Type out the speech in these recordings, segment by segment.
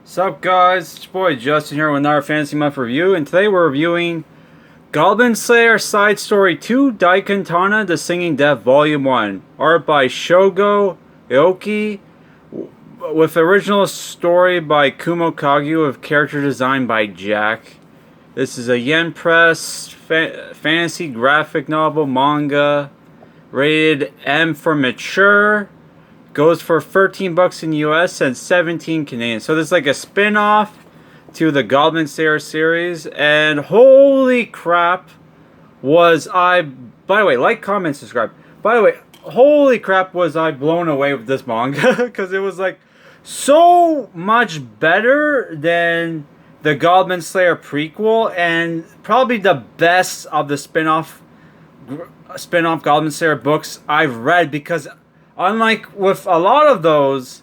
Sup guys, it's your boy Justin here with another Fantasy Month review, and today we're reviewing Goblin Slayer Side Story 2 Daikatana The Singing Death Volume 1. Art by Shogo Aoki, with original story by Kumo Kagyu, with character design by Jack. This is a Yen Press fantasy graphic novel manga, rated M for mature. Goes for 13 bucks in US and 17 Canadian. So this is like a spin-off to the Goblin Slayer series. And holy crap, was I... By the way, like, comment, subscribe. By the way, holy crap, was I blown away with this manga. Because it was like so much better than the Goblin Slayer prequel. And probably the best of the spin-off Goblin Slayer books I've read. Because unlike with a lot of those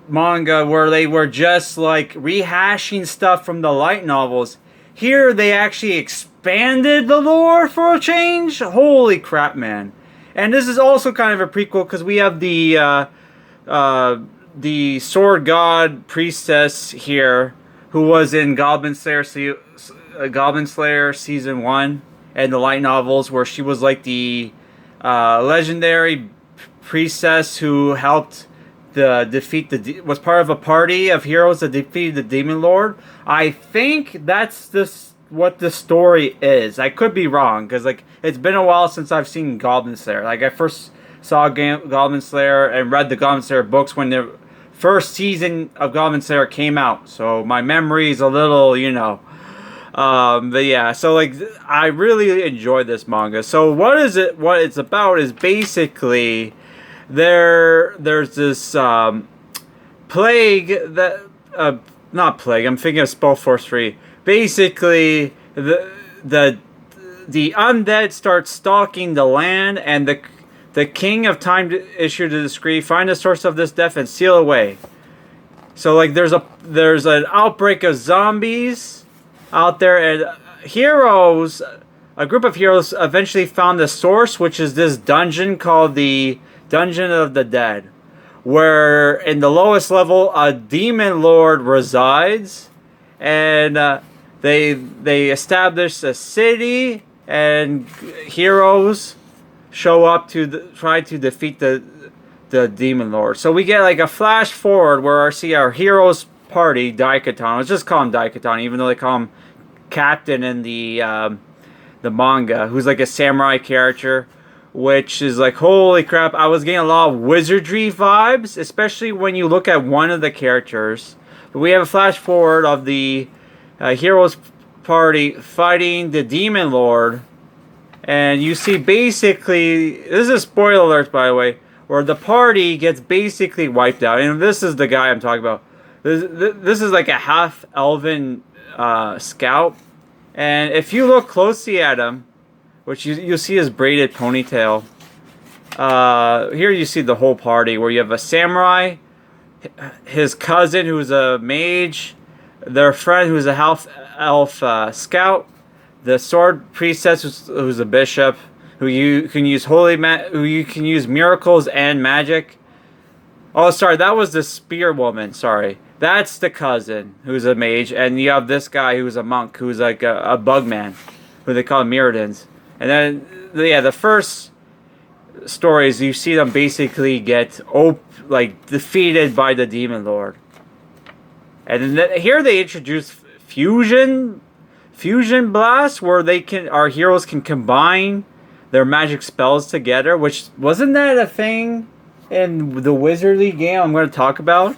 manga where they were just like rehashing stuff from the light novels, here they actually expanded the lore for a change. Holy crap, man. And this is also kind of a prequel because we have the sword god priestess here who was in Goblin Slayer season 1 and the light novels, where she was like the legendary priestess who helped was part of a party of heroes that defeated the demon lord. I think that's what the story is. I could be wrong because like it's been a while since I've seen Goblin Slayer. Like I first saw Goblin Slayer and read the Goblin Slayer books when the first season of Goblin Slayer came out. So my memory is a little, but yeah, so like I really enjoyed this manga. So what it's about is basically there's this plague that not plague, I'm thinking of Spellforce 3. Basically the undead start stalking the land, and the king of time issued a decree: find the source of this death and seal away. So like there's an outbreak of zombies out there, and a group of heroes eventually found the source, which is this dungeon called the Dungeon of the Dead, where in the lowest level a demon lord resides, and they establish a city, and heroes show up to try to defeat the demon lord. So we get like a flash forward where our heroes party, Daikatana. Let's just call him Daikatana, even though they call him Captain in the manga, who's like a samurai character, which is like, holy crap, I was getting a lot of Wizardry vibes, especially when you look at one of the characters. But we have a flash forward of the heroes party fighting the demon lord, and you see basically, this is spoiler alert by the way, where the party gets basically wiped out. And this is the guy I'm talking about. This is like a half elven scout, and if you look closely at him, which you'll see his braided ponytail. Here you see the whole party, where you have a samurai, his cousin who's a mage, their friend who's a half elf scout, the sword priestess who's a bishop, who you can use miracles and magic. Oh, sorry, that was the spear woman. Sorry, that's the cousin who's a mage, and you have this guy who's a monk who's like a bug man, who they call Mirrodins. And then, yeah, the first stories, you see them basically get defeated by the demon lord. And then here they introduce fusion blast, where our heroes can combine their magic spells together. Which wasn't that a thing in the Wizardry game I'm going to talk about,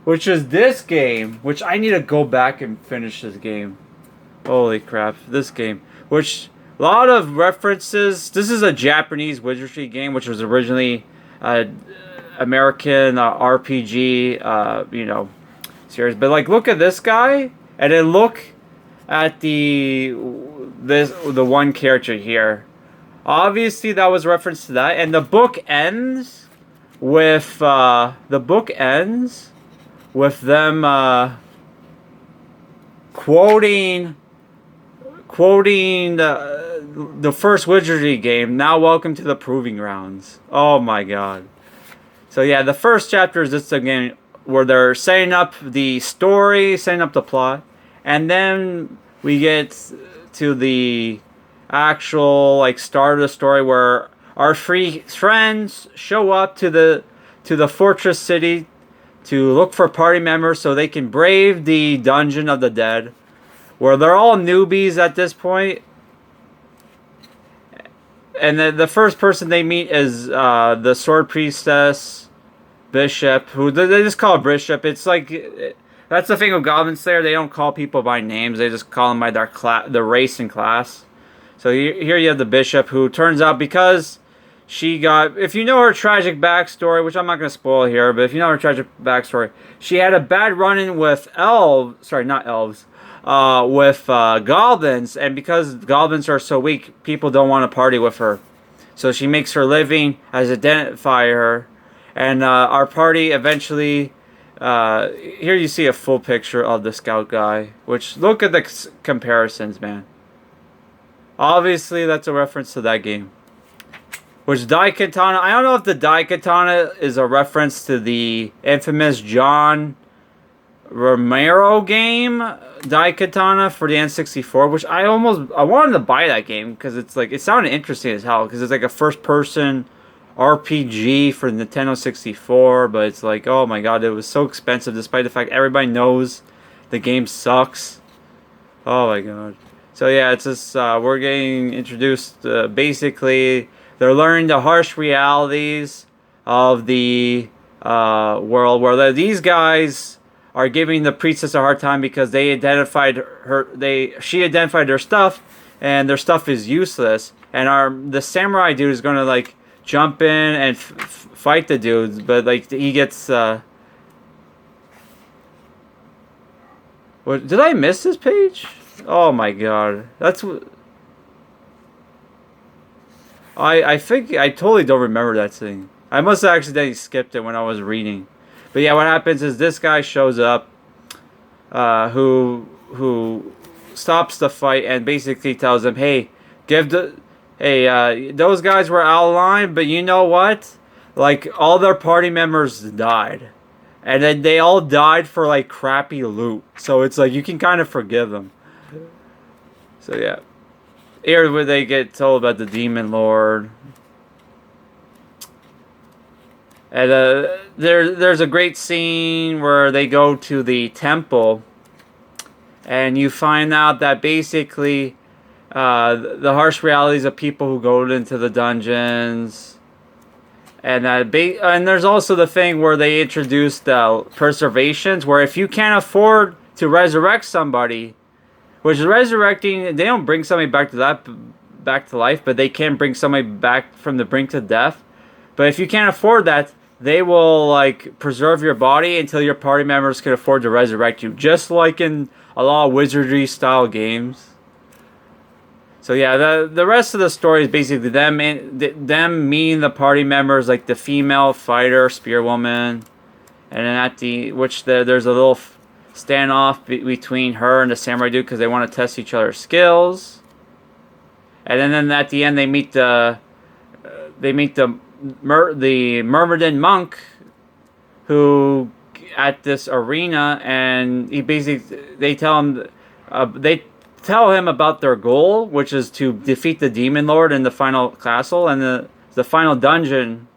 which is this game, which I need to go back and finish this game. Holy crap, this game, which a lot of references. This is a Japanese Wizardry game, which was originally American RPG, series. But like, look at this guy, and then look at the one character here. Obviously, that was reference to that, and the book ends with them quoting the first Wizardry game. Now welcome to the proving grounds. Oh my god. So yeah, the first chapter is just again where they're setting up the story, setting up the plot, and then we get to the actual like start of the story where our three friends show up to the fortress city to look for party members so they can brave the dungeon of the dead, where they're all newbies at this point. And the first person they meet is the sword priestess Bishop, who they just call Bishop. It's like that's the thing with Goblin Slayer. They don't call people by names. They just call them by their race and class. So here you have the Bishop, who turns out because she got, if you know her tragic backstory, which I'm not going to spoil here, but if you know her tragic backstory, she had a bad run-in with with goblins, and because goblins are so weak, people don't want to party with her. So she makes her living as identifier, and our party eventually, here you see a full picture of the scout guy, which, look at the comparisons, man. Obviously, that's a reference to that game. Which Daikatana, I don't know if the Daikatana is a reference to the infamous John Romero game, Daikatana, for the N64, which I wanted to buy that game because it's like, it sounded interesting as hell because it's like a first-person RPG for Nintendo 64, but it's like, oh my god, it was so expensive despite the fact everybody knows the game sucks. Oh my god. So yeah, it's just, we're getting introduced, basically, they're learning the harsh realities of the world where these guys are giving the priestess a hard time because they identified she identified their stuff, and their stuff is useless. And the samurai dude is gonna like jump in and fight the dudes, but like he gets. What did I miss this page? Oh my god, that's what. I think I totally don't remember that thing. I must have accidentally skipped it when I was reading. But yeah, what happens is this guy shows up, who stops the fight and basically tells him, "Hey, those guys were out of line, but you know what? Like all their party members died, and then they all died for like crappy loot. So it's like you can kind of forgive them." So yeah. Here where they get told about the Demon Lord. And there's a great scene where they go to the temple, and you find out that basically the harsh realities of people who go into the dungeons, and and there's also the thing where they introduce the preservations, where if you can't afford to resurrect somebody, which is resurrecting, they don't bring somebody back to life, but they can bring somebody back from the brink of death. But if you can't afford that, they will like preserve your body until your party members can afford to resurrect you, just like in a lot of Wizardry style games. So yeah, the rest of the story is basically them meeting the party members, like the female fighter, spearwoman, and then there's a little standoff between her and the samurai dude because they want to test each other's skills. And then at the end they meet the Myrmidon monk who at this arena, and they tell him about their goal, which is to defeat the Demon Lord in the final castle and the final dungeon.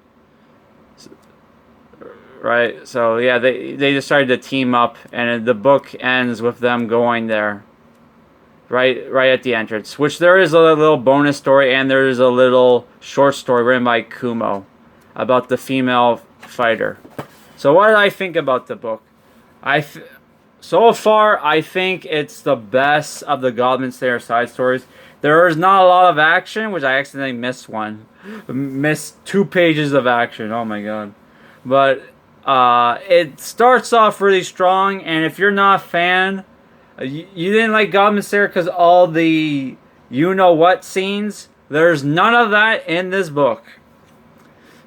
Right, so yeah, they decided to team up, and the book ends with them going there. Right at the entrance, which there is a little bonus story, and there is a little short story written by Kumo about the female fighter. So what did I think about the book? So far, I think it's the best of the Goblin Slayer side stories. There is not a lot of action, which I accidentally missed one. Missed 2 pages of action, oh my god. But it starts off really strong, and if you're not a fan, you didn't like Goblin Slayer because all the you-know-what scenes, there's none of that in this book.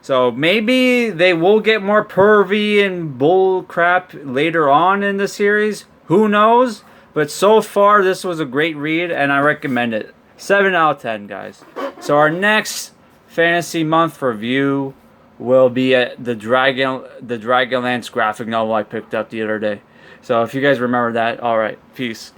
So maybe they will get more pervy and bull crap later on in the series. Who knows? But so far, this was a great read, and I recommend it. 7 out of 10, guys. So our next Fantasy Month review will be the Dragonlance graphic novel I picked up the other day. So if you guys remember that, all right, peace.